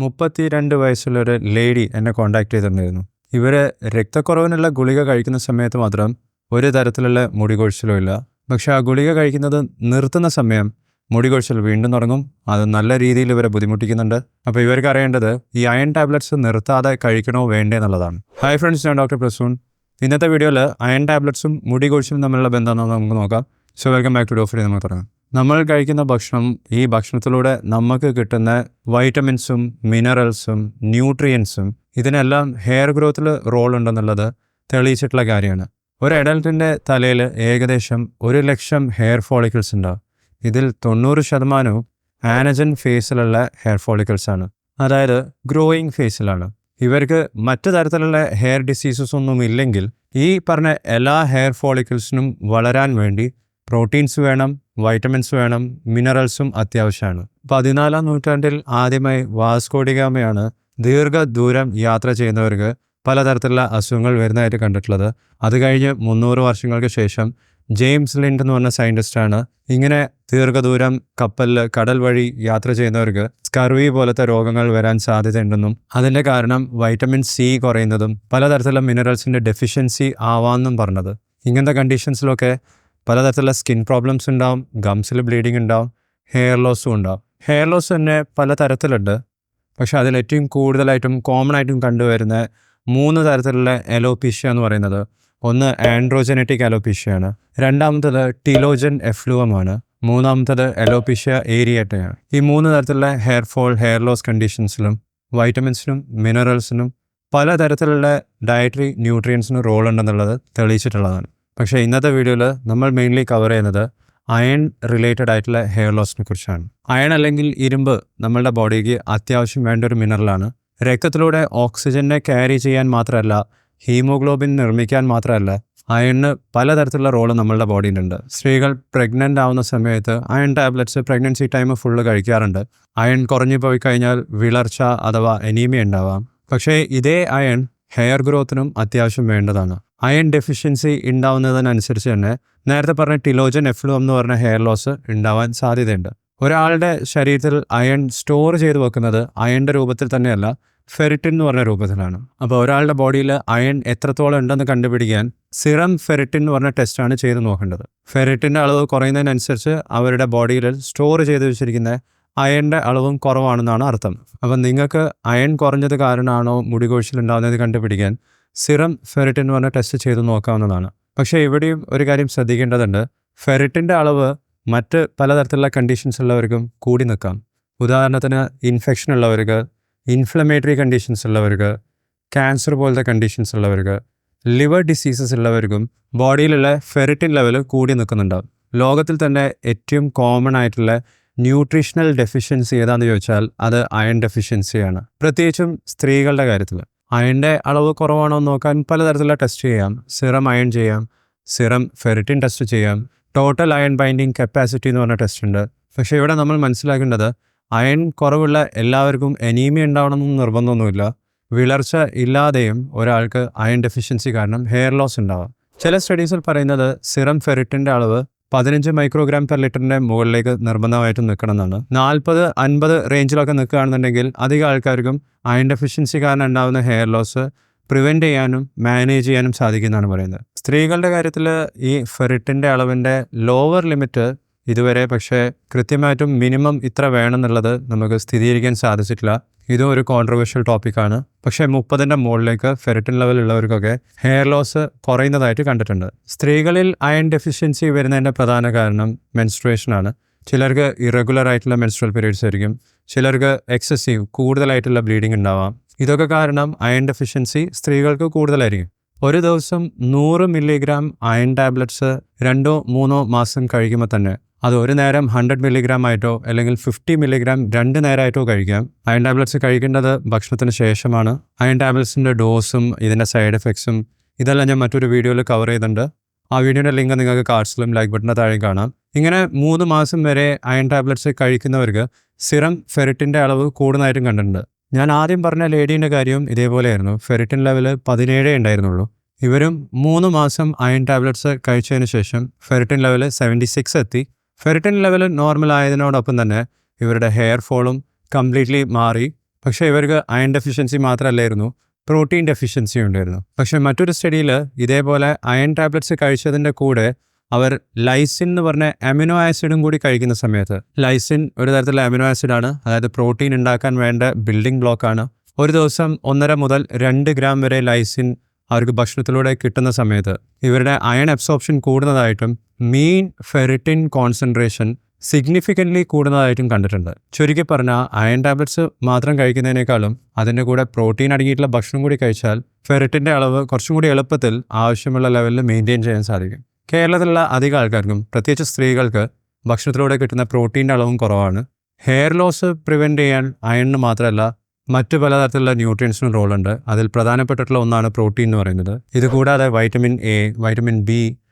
32 വയസ്സുള്ളൊരു lady എന്നെ contact ചെയ്തിട്ടുണ്ടായിരുന്നു. ഇവർ രക്തക്കുറവിനുള്ള ഗുളിക കഴിക്കുന്ന സമയത്ത് മാത്രം ഒരു തരത്തിലുള്ള മുടി കൊഴിച്ചിലും ഇല്ല. പക്ഷെ ആ ഗുളിക കഴിക്കുന്നത് നിർത്തുന്ന സമയം മുടി കൊഴിച്ചിൽ വീണ്ടും തുടങ്ങും. അത് നല്ല രീതിയിൽ ഇവരെ ബുദ്ധിമുട്ടിക്കുന്നുണ്ട്. അപ്പോൾ ഇവർക്ക് അറിയേണ്ടത് ഈ അയൺ ടാബ്ലറ്റ്സ് നിർത്താതെ കഴിക്കണോ വേണ്ടേ എന്നുള്ളതാണ്. ഹായ് ഫ്രണ്ട്സ്, ഞാൻ ഡോക്ടർ പ്രസൂൺ. ഇന്നത്തെ വീഡിയോയിൽ അയൺ ടാബ്ലറ്റ്സും മുടി കൊഴിച്ചിലും തമ്മിലുള്ള ബന്ധം എന്താണെന്ന് നമുക്ക് നോക്കാം. സോ വെൽക്കം ബാക്ക് ടു ഡോഫ്രി. നമുക്ക് തുടങ്ങാം. നമ്മൾ കഴിക്കുന്ന ഭക്ഷണം, ഈ ഭക്ഷണത്തിലൂടെ നമുക്ക് കിട്ടുന്ന വൈറ്റമിൻസും മിനറൽസും ന്യൂട്രിയൻസും ഇതിനെല്ലാം ഹെയർ ഗ്രോത്തിൽ റോൾ ഉണ്ടെന്നുള്ളത് തെളിയിച്ചിട്ടുള്ള കാര്യമാണ്. ഒരു അഡൽട്ടിൻ്റെ തലയിൽ ഏകദേശം 1,00,000 ഹെയർ ഫോളിക്കിൾസ് ഉണ്ടാവും. ഇതിൽ 90% ആനജൻ ഫേസിലുള്ള ഹെയർ ഫോളിക്കിൾസാണ്, അതായത് ഗ്രോയിങ് ഫേസിലാണ്. ഇവർക്ക് മറ്റു തരത്തിലുള്ള ഹെയർ ഡിസീസസ് ഒന്നും ഇല്ലെങ്കിൽ ഈ പറഞ്ഞ എല്ലാ ഹെയർ ഫോളിക്കിൾസിനും വളരാൻ വേണ്ടി പ്രോട്ടീൻസ് വേണം, വൈറ്റമിൻസ് വേണം, മിനറൽസും അത്യാവശ്യമാണ്. 14-ാം നൂറ്റാണ്ടിൽ ആദ്യമായി വാസ്കോ ഡി ഗാമയാണ് ദീർഘദൂരം യാത്ര ചെയ്യുന്നവർക്ക് പലതരത്തിലുള്ള അസുഖങ്ങൾ വരുന്നതായിട്ട് കണ്ടിട്ടുള്ളത്. അത് കഴിഞ്ഞ് 300 വർഷങ്ങൾക്ക് ശേഷം ജെയിംസ് ലിൻഡ് എന്ന് പറഞ്ഞ സയൻറ്റിസ്റ്റാണ് ഇങ്ങനെ ദീർഘദൂരം കപ്പലിൽ കടൽ വഴി യാത്ര ചെയ്യുന്നവർക്ക് സ്കർവി പോലത്തെ രോഗങ്ങൾ വരാൻ സാധ്യതയുണ്ടെന്നും അതിൻ്റെ കാരണം വൈറ്റമിൻ സി കുറയുന്നതും പലതരത്തിലുള്ള മിനറൽസിൻ്റെ ഡെഫിഷ്യൻസി ആവാമെന്നും പറഞ്ഞത്. ഇങ്ങനത്തെ കണ്ടീഷൻസിലൊക്കെ പലതരത്തിലുള്ള സ്കിൻ പ്രോബ്ലംസ് ഉണ്ടാവും, ഗംസിൽ ബ്ലീഡിങ് ഉണ്ടാവും, ഹെയർ ലോസും ഉണ്ടാവും. ഹെയർ ലോസ് തന്നെ പലതരത്തിലുണ്ട്. പക്ഷെ അതിൽ ഏറ്റവും കൂടുതലായിട്ടും കോമൺ ആയിട്ടും കണ്ടുവരുന്ന 3 തരത്തിലുള്ള അലോപീഷ്യ എന്ന് പറയുന്നത്, ഒന്ന് ആൻഡ്രോജനറ്റിക് അലോപീഷ്യയാണ്, രണ്ടാമത്തത് ടിലോജൻ എഫ്ലൂവമാണ്, മൂന്നാമത്തത് അലോപീഷ്യ ഏരിയേറ്റയാണ്. ഈ 3 തരത്തിലുള്ള ഹെയർ ഫോൾ, ഹെയർ ലോസ് കണ്ടീഷൻസിലും വൈറ്റമിൻസിനും മിനറൽസിനും പലതരത്തിലുള്ള ഡയറ്ററി ന്യൂട്രിയൻസിനും റോൾ ഉണ്ടെന്നുള്ളത് തെളിയിച്ചിട്ടുള്ളതാണ്. പക്ഷേ ഇന്നത്തെ വീഡിയോയിൽ നമ്മൾ മെയിൻലി കവർ ചെയ്യുന്നത് അയൺ റിലേറ്റഡ് ആയിട്ടുള്ള ഹെയർ ലോസിനെ കുറിച്ചാണ്. അയൺ അല്ലെങ്കിൽ ഇരുമ്പ് നമ്മളുടെ ബോഡിക്ക് അത്യാവശ്യം വേണ്ട ഒരു മിനറലാണ്. രക്തത്തിലൂടെ ഓക്സിജനെ ക്യാരി ചെയ്യാൻ മാത്രമല്ല, ഹീമോഗ്ലോബിൻ നിർമ്മിക്കാൻ മാത്രമല്ല, അയണിന് പലതരത്തിലുള്ള റോള് നമ്മളുടെ ബോഡിയിലുണ്ട്. സ്ത്രീകൾ പ്രഗ്നൻ്റ് ആവുന്ന സമയത്ത് iron tablets pregnancy time full കഴിക്കാറുണ്ട്. അയൺ കുറഞ്ഞു പോയി കഴിഞ്ഞാൽ വിളർച്ച അഥവാ അനീമിയ ഉണ്ടാവാം. പക്ഷേ ഇതേ അയൺ ഹെയർ ഗ്രോത്തിനും അത്യാവശ്യം വേണ്ടതാണ്. അയൺ ഡെഫിഷ്യൻസി ഉണ്ടാവുന്നതിനനുസരിച്ച് തന്നെ നേരത്തെ പറഞ്ഞ ടിലോജൻ എഫ്ലൂവം എന്ന് പറഞ്ഞ ഹെയർ ലോസ് ഉണ്ടാവാൻ സാധ്യതയുണ്ട്. ഒരാളുടെ ശരീരത്തിൽ അയൺ സ്റ്റോർ ചെയ്ത് വെക്കുന്നത് അയണിൻ്റെ രൂപത്തിൽ തന്നെയല്ല, ഫെറിറ്റിൻ എന്ന് പറഞ്ഞ രൂപത്തിലാണ്. അപ്പോൾ ഒരാളുടെ ബോഡിയിൽ അയൺ എത്രത്തോളം ഉണ്ടെന്ന് കണ്ടുപിടിക്കാൻ സിറം ഫെറിറ്റിൻ എന്ന് പറഞ്ഞ ടെസ്റ്റാണ് ചെയ്ത് നോക്കേണ്ടത്. ഫെറിറ്റിൻ്റെ അളവ് കുറയുന്നതിനനുസരിച്ച് അവരുടെ ബോഡിയിൽ സ്റ്റോർ ചെയ്ത് വെച്ചിരിക്കുന്ന അയണിൻ്റെ അളവും കുറവാണെന്നാണ് അർത്ഥം. അപ്പം നിങ്ങൾക്ക് അയൺ കുറഞ്ഞത് കാരണമാണോ മുടി കൊഴിച്ചിലുണ്ടാകുന്നത് കണ്ടുപിടിക്കാൻ സിറം ഫെറിറ്റിൻ എന്ന് പറഞ്ഞ ടെസ്റ്റ് ചെയ്ത് നോക്കാവുന്നതാണ്. പക്ഷേ ഇവിടെയും ഒരു കാര്യം ശ്രദ്ധിക്കേണ്ടതുണ്ട്. ഫെറിറ്റിൻ്റെ അളവ് മറ്റ് പലതരത്തിലുള്ള കണ്ടീഷൻസ് ഉള്ളവർക്കും കൂടി നിൽക്കാം. ഉദാഹരണത്തിന് ഇൻഫെക്ഷൻ ഉള്ളവർക്ക്, ഇൻഫ്ലമേറ്ററി കണ്ടീഷൻസ് ഉള്ളവർക്ക്, ക്യാൻസർ പോലത്തെ കണ്ടീഷൻസ് ഉള്ളവർക്ക്, ലിവർ ഡിസീസസ് ഉള്ളവർക്കും ബോഡിയിലുള്ള ഫെറിറ്റിൻ ലെവൽ കൂടി നിൽക്കുന്നുണ്ടാവും. ലോകത്തിൽ തന്നെ ഏറ്റവും കോമൺ ആയിട്ടുള്ള ന്യൂട്രീഷണൽ ഡെഫിഷ്യൻസി ഏതാണെന്ന് ചോദിച്ചാൽ അത് അയൺ ഡെഫിഷ്യൻസിയാണ്. പ്രത്യേകിച്ചും സ്ത്രീകളുടെ കാര്യത്തിൽ അയണിൻ്റെ അളവ് കുറവാണോ എന്ന് നോക്കാൻ പലതരത്തിലുള്ള ടെസ്റ്റ് ചെയ്യാം. സിറം അയൺ ചെയ്യാം, സിറം ഫെറിറ്റിൻ ടെസ്റ്റ് ചെയ്യാം, ടോട്ടൽ അയൺ ബൈൻഡിങ് കപ്പാസിറ്റി എന്ന് പറഞ്ഞ ടെസ്റ്റ് ഉണ്ട്. പക്ഷേ ഇവിടെ നമ്മൾ മനസ്സിലാക്കേണ്ടത് അയൺ കുറവുള്ള എല്ലാവർക്കും അനീമിയ ഉണ്ടാവണമെന്ന് നിർബന്ധമൊന്നുമില്ല. വിളർച്ച ഇല്ലാതെയും ഒരാൾക്ക് അയൺ ഡെഫിഷ്യൻസി കാരണം ഹെയർ ലോസ് ഉണ്ടാവാം. ചില സ്റ്റഡീസിൽ പറയുന്നത് സിറം ഫെറിറ്റിൻ്റെ അളവ് 15 മൈക്രോഗ്രാം പെർ ലിറ്ററിൻ്റെ മുകളിലേക്ക് നിർബന്ധമായിട്ടും നിൽക്കണമെന്നാണ്. 40-50 റേഞ്ചിലൊക്കെ നിൽക്കുകയാണെന്നുണ്ടെങ്കിൽ അധികം ആൾക്കാർക്കും അയൺ ഡെഫിഷ്യൻസി കാരണം ഉണ്ടാകുന്ന ഹെയർ ലോസ് പ്രിവെൻറ്റ് ചെയ്യാനും മാനേജ് ചെയ്യാനും സാധിക്കുന്നതാണ് പറയുന്നത്. സ്ത്രീകളുടെ കാര്യത്തിൽ ഈ ഫെറിറ്റിൻ്റെ അളവിൻ്റെ ലോവർ ലിമിറ്റ് ഇതുവരെ പക്ഷേ കൃത്യമായിട്ടും മിനിമം ഇത്ര വേണമെന്നുള്ളത് നമുക്ക് സ്ഥിരീകരിക്കാൻ സാധിച്ചിട്ടില്ല. ഇതും ഒരു കോൺട്രവേഴ്ഷ്യൽ ടോപ്പിക്കാണ്. പക്ഷേ 30ൻ്റെ മുകളിലേക്ക് ഫെറിറ്റിൻ ലെവൽ ഉള്ളവർക്കൊക്കെ ഹെയർ ലോസ് കുറയുന്നതായിട്ട് കണ്ടിട്ടുണ്ട്. സ്ത്രീകളിൽ അയൺ ഡെഫിഷ്യൻസി വരുന്നതിൻ്റെ പ്രധാന കാരണം മെൻസ്ട്രുവേഷനാണ്. ചിലർക്ക് ഇറഗുലർ ആയിട്ടുള്ള മെൻസ്ട്രൽ പീരീഡ്സ് ആയിരിക്കും, ചിലർക്ക് എക്സസീവ് കൂടുതലായിട്ടുള്ള ബ്ലീഡിങ് ഉണ്ടാവാം. ഇതൊക്കെ കാരണം അയൺ ഡെഫിഷ്യൻസി സ്ത്രീകൾക്ക് കൂടുതലായിരിക്കും. ഒരു ദിവസം 100 മില്ലിഗ്രാം അയൺ ടാബ്ലറ്റ്സ് 2-3 മാസം കഴിക്കുമ്പോൾ തന്നെ അത് ഒരു നേരം 100 മില്ലിഗ്രാം ആയിട്ടോ അല്ലെങ്കിൽ 50 മില്ലിഗ്രാം 2 നേരമായിട്ടോ കഴിക്കാം. അയൺ ടാബ്ലറ്റ്സ് കഴിക്കേണ്ടത് ഭക്ഷണത്തിന് ശേഷമാണ്. അയൺ ടാബ്ലറ്റ്സിൻ്റെ ഡോസും ഇതിൻ്റെ സൈഡ് എഫക്ട്സും ഇതെല്ലാം ഞാൻ മറ്റൊരു വീഡിയോയിൽ കവർ ചെയ്തിട്ടുണ്ട്. ആ വീഡിയോയുടെ ലിങ്ക് നിങ്ങൾക്ക് കാർഡ്സിലും ലൈക്ക് ബട്ടൻ്റെ താഴെ കാണാം. ഇങ്ങനെ 3 മാസം വരെ അയൺ ടാബ്ലറ്റ്സ് കഴിക്കുന്നവർക്ക് സിറം ഫെറിറ്റിൻ്റെ അളവ് കൂടുന്നതായിട്ടും കണ്ടിട്ടുണ്ട്. ഞാൻ ആദ്യം പറഞ്ഞ ലേഡീൻ്റെ കാര്യവും ഇതേപോലെയായിരുന്നു. ഫെറിറ്റിൻ ലെവൽ 17 ഉണ്ടായിരുന്നുള്ളൂ. ഇവരും 3 മാസം അയൺ ടാബ്ലറ്റ്സ് കഴിച്ചതിന് ശേഷം ഫെറിറ്റിൻ ലെവൽ 76 എത്തി. ഫെറിറ്റിൻ ലെവൽ നോർമൽ ആയതിനോടൊപ്പം തന്നെ ഇവരുടെ ഹെയർ ഫോളും കംപ്ലീറ്റ്ലി മാറി. പക്ഷേ ഇവർക്ക് അയൺ ഡെഫിഷ്യൻസി മാത്രമല്ലായിരുന്നു, പ്രോട്ടീൻ ഡെഫിഷ്യൻസി ഉണ്ടായിരുന്നു. പക്ഷേ മറ്റൊരു സ്റ്റഡിയിൽ ഇതേപോലെ അയൺ ടാബ്ലറ്റ്സ് കഴിച്ചതിൻ്റെ കൂടെ അവർ ലൈസിൻ എന്ന് പറഞ്ഞ അമിനോ ആസിഡും കൂടി കഴിക്കുന്ന സമയത്ത്, ലൈസിൻ ഒരു തരത്തിലുള്ള അമിനോ ആസിഡാണ്, അതായത് പ്രോട്ടീൻ ഉണ്ടാക്കാൻ വേണ്ട ബിൽഡിംഗ് ബ്ലോക്കാണ്. ഒരു ദിവസം 1.5 മുതൽ 2 ഗ്രാം വരെ ലൈസിൻ അവർക്ക് ഭക്ഷണത്തിലൂടെ കിട്ടുന്ന സമയത്ത് ഇവരുടെ അയൺ അബ്സോർപ്ഷൻ കൂടുന്നതായിട്ടും മീൻ ഫെറിറ്റിൻ കോൺസെൻട്രേഷൻ സിഗ്നിഫിക്കൻ്റ്ലി കൂടുന്നതായിട്ടും കണ്ടിട്ടുണ്ട്. ചുരുക്കി പറഞ്ഞാൽ അയൺ ടാബ്ലറ്റ്സ് മാത്രം കഴിക്കുന്നതിനേക്കാളും അതിൻ്റെ കൂടെ പ്രോട്ടീൻ അടങ്ങിയിട്ടുള്ള ഭക്ഷണം കൂടി കഴിച്ചാൽ ഫെറിറ്റിൻ്റെ അളവ് കുറച്ചും കൂടി എളുപ്പത്തിൽ ആവശ്യമുള്ള ലെവലിൽ മെയിൻറ്റെയിൻ ചെയ്യാൻ സാധിക്കും. കേരളത്തിലുള്ള അധികം ആൾക്കാർക്കും, പ്രത്യേകിച്ച് സ്ത്രീകൾക്ക്, ഭക്ഷണത്തിലൂടെ കിട്ടുന്ന പ്രോട്ടീൻ്റെ അളവും കുറവാണ്. ഹെയർ ലോസ് പ്രിവെൻറ്റ് ചെയ്യാൻ അയണിന് മാത്രമല്ല മറ്റു പലതരത്തിലുള്ള ന്യൂട്രിയൻസിനും റോളുണ്ട്. അതിൽ പ്രധാനപ്പെട്ടിട്ടുള്ള ഒന്നാണ് പ്രോട്ടീൻ എന്ന് പറയുന്നത്. ഇതുകൂടാതെ vitamin A, vitamin B,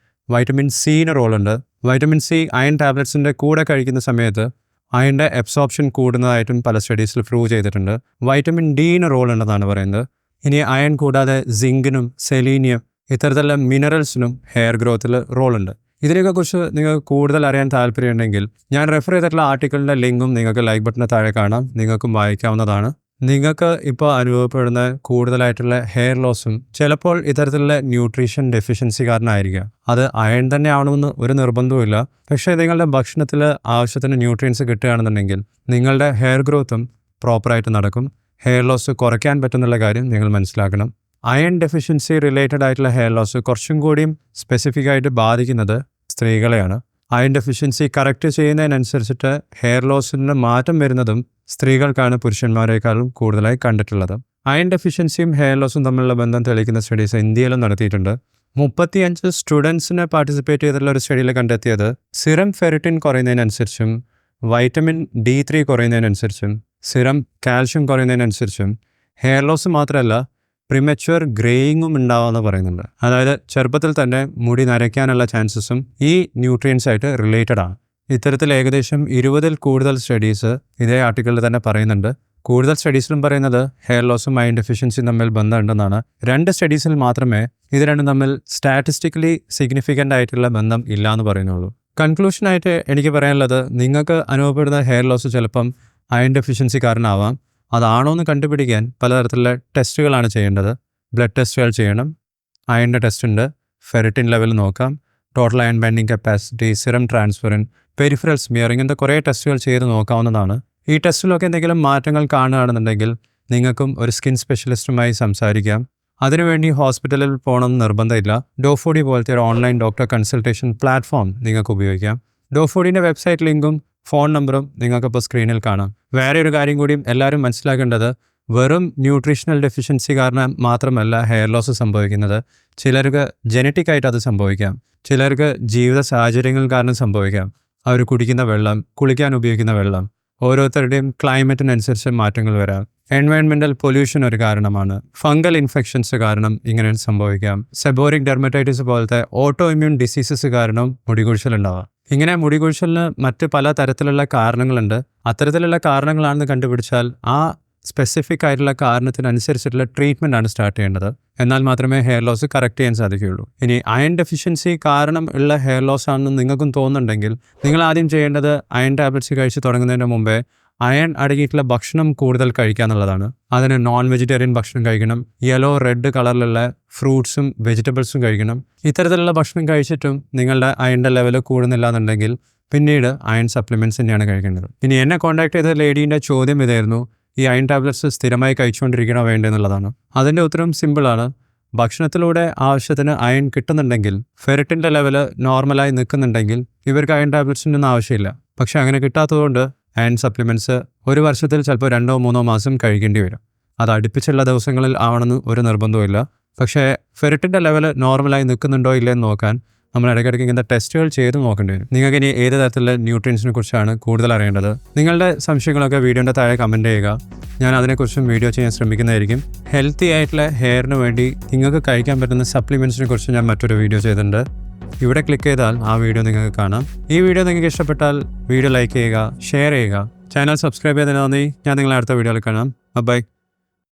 vitamin സിന് റോളുണ്ട്. വൈറ്റമിൻ സി അയൺ ടാബ്ലറ്റ്സിൻ്റെ കൂടെ കഴിക്കുന്ന സമയത്ത് അയണിൻ്റെ അബ്സോർപ്ഷൻ കൂടുന്നതായിട്ടും പല സ്റ്റഡീസിൽ പ്രൂവ് ചെയ്തിട്ടുണ്ട്. വൈറ്റമിൻ ഡിന് റോൾ ഉണ്ടെന്നാണ് പറയുന്നത്. ഇനി അയൺ കൂടാതെ സിങ്കിനും സെലീനിയം ഇത്തരത്തിലുള്ള മിനറൽസിനും ഹെയർ ഗ്രോത്തിൽ റോളുണ്ട്. ഇതിനെക്കുറിച്ച് നിങ്ങൾക്ക് കൂടുതൽ അറിയാൻ താല്പര്യമുണ്ടെങ്കിൽ ഞാൻ റെഫർ ചെയ്തിട്ടുള്ള ആർട്ടിക്കിളിൻ്റെ ലിങ്കും നിങ്ങൾക്ക് ലൈക്ക് ബട്ടന് താഴെ കാണാം, നിങ്ങൾക്കും വായിക്കാവുന്നതാണ്. നിങ്ങൾക്ക് ഇപ്പോൾ അനുഭവപ്പെടുന്ന കൂടുതലായിട്ടുള്ള ഹെയർ ലോസും ചിലപ്പോൾ ഇത്തരത്തിലുള്ള ന്യൂട്രീഷൻ ഡെഫിഷ്യൻസി കാരണമായിരിക്കാം. അത് അയൺ തന്നെ ആവണമെന്ന് ഒരു നിർബന്ധവുമില്ല. പക്ഷേ നിങ്ങളുടെ ഭക്ഷണത്തിൽ ആവശ്യത്തിന് ന്യൂട്രിയൻസ് കിട്ടുകയാണെന്നുണ്ടെങ്കിൽ നിങ്ങളുടെ ഹെയർ ഗ്രോത്തും പ്രോപ്പറായിട്ട് നടക്കും. ഹെയർ ലോസ് കുറയ്ക്കാൻ പറ്റുന്നുള്ള കാര്യം നിങ്ങൾ മനസ്സിലാക്കണം. അയൺ ഡെഫിഷ്യൻസി റിലേറ്റഡ് ആയിട്ടുള്ള ഹെയർ ലോസ് കുറച്ചും കൂടിയും സ്പെസിഫിക് ആയിട്ട് ബാധിക്കുന്നത് സ്ത്രീകളെയാണ്. അയൺ ഡെഫിഷ്യൻസി കറക്റ്റ് ചെയ്യുന്നതിനനുസരിച്ചിട്ട് ഹെയർ ലോസിന് മാറ്റം വരുന്നതും സ്ത്രീകൾക്കാണ് പുരുഷന്മാരെക്കാളും കൂടുതലായി കണ്ടിട്ടുള്ളത്. അയൺ ഡെഫിഷ്യൻസിയും ഹെയർ ലോസും തമ്മിലുള്ള ബന്ധം തെളിയിക്കുന്ന സ്റ്റഡീസ് ഇന്ത്യയിലും നടത്തിയിട്ടുണ്ട്. 35 സ്റ്റുഡൻസിനെ പാർട്ടിസിപ്പേറ്റ് ചെയ്തിട്ടുള്ള ഒരു സ്റ്റഡിയിൽ കണ്ടെത്തിയത് സിറം ഫെറിറ്റിൻ കുറയുന്നതിനനുസരിച്ചും വൈറ്റമിൻ D3 കുറയുന്നതിനനുസരിച്ചും സിറം കാൽഷ്യം കുറയുന്നതിനനുസരിച്ചും ഹെയർ ലോസ് മാത്രമല്ല പ്രിമച്വർ ഗ്രേയിങ്ങും ഉണ്ടാവുമെന്ന് പറയുന്നുണ്ട്. അതായത് ചെറുപ്പത്തിൽ തന്നെ മുടി നരയ്ക്കാനുള്ള ചാൻസസും ഈ ന്യൂട്രിയൻസ് ആയിട്ട് റിലേറ്റഡ് ആണ്. ഇത്തരത്തിൽ ഏകദേശം 20-ൽ കൂടുതൽ സ്റ്റഡീസ് ഇതേ ആർട്ടിക്കിളിൽ തന്നെ പറയുന്നുണ്ട്. കൂടുതൽ സ്റ്റഡീസിലും പറയുന്നത് ഹെയർ ലോസും അയൺ ഡെഫിഷ്യൻസിയും തമ്മിൽ ബന്ധമുണ്ടെന്നാണ്. 2 സ്റ്റഡീസിൽ മാത്രമേ ഇത് രണ്ടും തമ്മിൽ സ്റ്റാറ്റിസ്റ്റിക്കലി സിഗ്നിഫിക്കൻ്റ് ആയിട്ടുള്ള ബന്ധം ഇല്ല എന്ന് പറയുന്നുള്ളൂ. കൺക്ലൂഷനായിട്ട് എനിക്ക് പറയാനുള്ളത്, നിങ്ങൾക്ക് അനുഭവപ്പെടുന്ന ഹെയർ ലോസ് ചിലപ്പം അയൺ ഡെഫിഷ്യൻസി കാരണമാവാം. അതാണോ എന്ന് കണ്ടുപിടിക്കാൻ പലതരത്തിലുള്ള ടെസ്റ്റുകളാണ് ചെയ്യേണ്ടത്. ബ്ലഡ് ടെസ്റ്റുകൾ ചെയ്യണം, അയണിൻ്റെ ടെസ്റ്റ് ഉണ്ട്, ഫെറിറ്റിൻ ലെവൽ നോക്കാം, total iron binding capacity, serum transferrin, peripheral smearing, ഇങ്ങനത്തെ കുറേ ടെസ്റ്റുകൾ ചെയ്ത് നോക്കാവുന്നതാണ്. ഈ ടെസ്റ്റിലൊക്കെ എന്തെങ്കിലും മാറ്റങ്ങൾ കാണുകയാണെന്നുണ്ടെങ്കിൽ നിങ്ങൾക്കും ഒരു സ്കിൻ സ്പെഷ്യലിസ്റ്റുമായി സംസാരിക്കാം. അതിനുവേണ്ടി ഹോസ്പിറ്റലിൽ പോകണമെന്ന് നിർബന്ധമില്ല. ഡോഫോഡി പോലത്തെ ഒരു ഓൺലൈൻ ഡോക്ടർ കൺസൾട്ടേഷൻ പ്ലാറ്റ്ഫോം നിങ്ങൾക്ക് ഉപയോഗിക്കാം. ഡോഫോഡിൻ്റെ വെബ്സൈറ്റ് ലിങ്കും ഫോൺ നമ്പറും നിങ്ങൾക്കിപ്പോൾ സ്ക്രീനിൽ കാണാം. വേറെ ഒരു കാര്യം കൂടിയും എല്ലാവരും മനസ്സിലാക്കേണ്ടത്, വെറും ന്യൂട്രീഷണൽ ഡെഫിഷ്യൻസി കാരണം മാത്രമല്ല ഹെയർ ലോസ് സംഭവിക്കുന്നത്. ചിലർക്ക് ജനറ്റിക് ആയിട്ട് അത് സംഭവിക്കാം, ചിലർക്ക് ജീവിത സാഹചര്യങ്ങൾ കാരണം സംഭവിക്കാം. അവർ കുടിക്കുന്ന വെള്ളം, കുളിക്കാൻ ഉപയോഗിക്കുന്ന വെള്ളം, ഓരോരുത്തരുടെയും ക്ലൈമറ്റിനനുസരിച്ച് മാറ്റങ്ങൾ വരാം. എൻവയൺമെൻറ്റൽ പൊല്യൂഷൻ ഒരു കാരണമാണ്. ഫംഗൽ ഇൻഫെക്ഷൻസ് കാരണം ഇങ്ങനെ സംഭവിക്കാം. സെബോറിക് ഡെർമറ്റൈറ്റിസ് പോലത്തെ ഓട്ടോ ഇമ്മ്യൂൺ ഡിസീസസ് കാരണം മുടികൊഴിച്ചിലുണ്ടാവാം. ഇങ്ങനെ മുടികൊഴിച്ചിലിന് മറ്റ് പല തരത്തിലുള്ള കാരണങ്ങളുണ്ട്. അത്തരത്തിലുള്ള കാരണങ്ങളാണെന്ന് കണ്ടുപിടിച്ചാൽ ആ സ്പെസിഫിക് ആയിട്ടുള്ള കാരണത്തിനനുസരിച്ചിട്ടുള്ള ട്രീറ്റ്മെൻ്റ് ആണ് സ്റ്റാർട്ട് ചെയ്യേണ്ടത്. എന്നാൽ മാത്രമേ ഹെയർ ലോസ് കറക്റ്റ് ചെയ്യാൻ സാധിക്കുകയുള്ളൂ. ഇനി അയൺ ഡെഫിഷ്യൻസി കാരണം ഉള്ള ഹെയർ ലോസ് ആണെന്ന് നിങ്ങൾക്കും തോന്നുന്നുണ്ടെങ്കിൽ നിങ്ങൾ ആദ്യം ചെയ്യേണ്ടത് അയൺ ടാബ്ലറ്റ്സ് കഴിച്ച് തുടങ്ങുന്നതിന് മുമ്പേ അയൺ അടങ്ങിയിട്ടുള്ള ഭക്ഷണം കൂടുതൽ കഴിക്കുക എന്നുള്ളതാണ്. അതിന് നോൺ വെജിറ്റേറിയൻ ഭക്ഷണം കഴിക്കണം, യെല്ലോ റെഡ് കളറിലുള്ള ഫ്രൂട്ട്സും വെജിറ്റബിൾസും കഴിക്കണം. ഇത്തരത്തിലുള്ള ഭക്ഷണം കഴിച്ചിട്ടും നിങ്ങളുടെ അയണിൻ്റെ ലെവൽ കൂടുന്നില്ല എന്നുണ്ടെങ്കിൽ പിന്നീട് അയൺ സപ്ലിമെൻറ്റ്സ് തന്നെയാണ് കഴിക്കേണ്ടത്. ഇനി എന്നെ കോൺടാക്ട് ചെയ്ത ലേഡീൻ്റെ ചോദ്യം ഇതായിരുന്നു, ഈ അയൺ ടാബ്ലറ്റ്സ് സ്ഥിരമായി കഴിച്ചുകൊണ്ടിരിക്കണോ വേണ്ടെന്നുള്ളതാണ്. അതിൻ്റെ ഉത്തരം സിമ്പിളാണ്. ഭക്ഷണത്തിലൂടെ ആവശ്യത്തിന് അയൺ കിട്ടുന്നുണ്ടെങ്കിൽ, ഫെറിറ്റിൻ്റെ ലെവൽ നോർമലായി നിൽക്കുന്നുണ്ടെങ്കിൽ ഇവർക്ക് അയൺ ടാബ്ലറ്റ്സിൻ്റെ ഒന്നും ആവശ്യമില്ല. പക്ഷേ അങ്ങനെ കിട്ടാത്തതുകൊണ്ട് അയൺ സപ്ലിമെൻറ്റ്സ് ഒരു വർഷത്തിൽ ചിലപ്പോൾ 2-3 മാസം കഴിക്കേണ്ടി വരും. അത് അടുപ്പിച്ചുള്ള ദിവസങ്ങളിൽ ആവണമെന്ന് ഒരു നിർബന്ധവുമില്ല. പക്ഷേ ഫെറിറ്റിൻ്റെ ലെവൽ നോർമലായി നിൽക്കുന്നുണ്ടോ ഇല്ലയെന്ന് നോക്കാൻ നമ്മൾ ഇടയ്ക്കിടയ്ക്ക് ഇങ്ങനത്തെ ടെസ്റ്റുകൾ ചെയ്ത് നോക്കേണ്ടി വരും. നിങ്ങൾക്ക് ഇനി ഏത് തരത്തിലുള്ള ന്യൂട്രിയൻസിനെ കുറിച്ചാണ് കൂടുതൽ അറിയേണ്ടത്, നിങ്ങളുടെ സംശയങ്ങളൊക്കെ വീഡിയോൻ്റെ താഴെ കമൻറ്റ് ചെയ്യുക. ഞാൻ അതിനെക്കുറിച്ചും വീഡിയോ ചെയ്യാൻ ശ്രമിക്കുന്നതായിരിക്കും. ഹെൽത്തി ആയിട്ടുള്ള ഹെയറിന് വേണ്ടി നിങ്ങൾക്ക് കഴിക്കാൻ പറ്റുന്ന സപ്ലിമെൻറ്റ്സിനെ കുറിച്ച് ഞാൻ മറ്റൊരു വീഡിയോ ചെയ്തിട്ടുണ്ട്. ഇവിടെ ക്ലിക്ക് ചെയ്താൽ ആ വീഡിയോ നിങ്ങൾക്ക് കാണാം. ഈ വീഡിയോ നിങ്ങൾക്ക് ഇഷ്ടപ്പെട്ടാൽ വീഡിയോ ലൈക്ക് ചെയ്യുക, ഷെയർ ചെയ്യുക, ചാനൽ സബ്സ്ക്രൈബ് ചെയ്തതിന് നന്ദി. ഞാൻ നിങ്ങളെ അടുത്ത വീഡിയോയിൽ കാണാം. ബൈ.